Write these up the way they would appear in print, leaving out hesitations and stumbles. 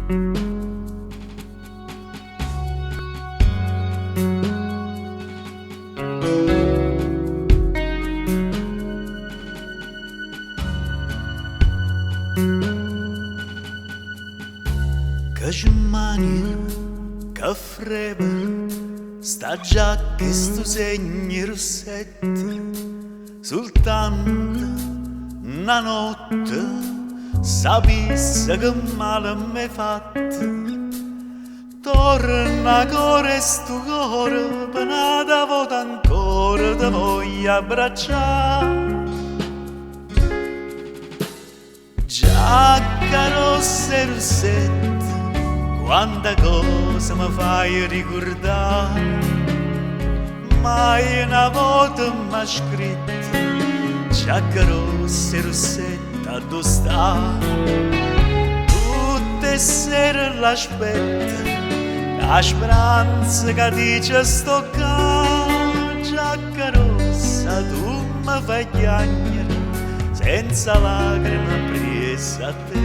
Che smania, che freba, sta già che sto segni rossetto, soltanto una notte sapesse che male m'hai fatto. Torna cuore sto cuore, per una volta ancora ti voglio abbracciare. Giacca rossa e rossetto, quanta cosa mi fai ricordare. Mai una volta m'ha scritto, giacca rossa e rossetta, dove sta? Tutte sere l'aspetto, la speranza che dice sto qua. Giacca rossa, tu mi fai piangere, senza lacrime presa a te.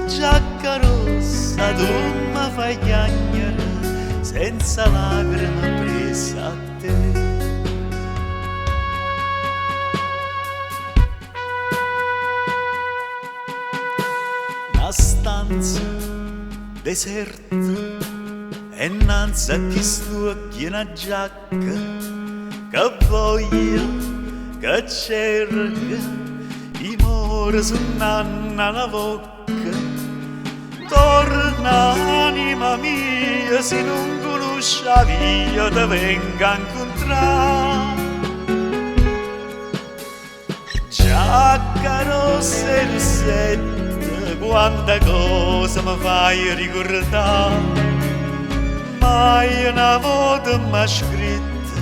Giacca rossa, tu mi fai piangere, senza lacrime presa a te. Una stanza deserta e innanzi a chi stucchi una giacca, che voglio, che cerca, i mori su una bocca. Torna anima mia, se non conosci la via te venga a incontrare. Giacca rossa e rossetta, quanta cosa mi fai ricordare. Mai una volta m'ha scritto,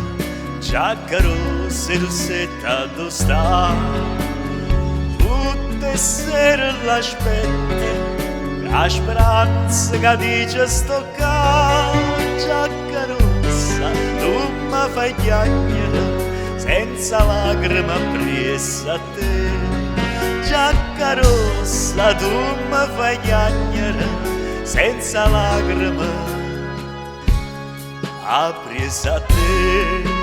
giacca rossa e rossetta, dove sta? Tutte sere l'aspetto, la speranza che dice sto qua. Giacca rossa, tu mi fai piangere, senza lacrime presa a te. Giacca rossa, tu mi fai piangere, senza lacrime presa a te.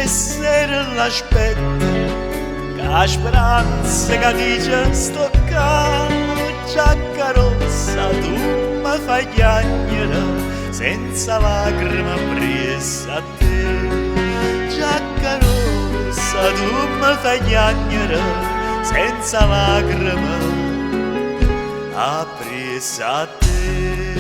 Sera l'aspetto, che la speranza che dice sto qua. Giacca rossa, tu mi fai piangere, senza lacrime presa a te. Giacca rossa, tu mi fai piangere, senza lacrime presa a te.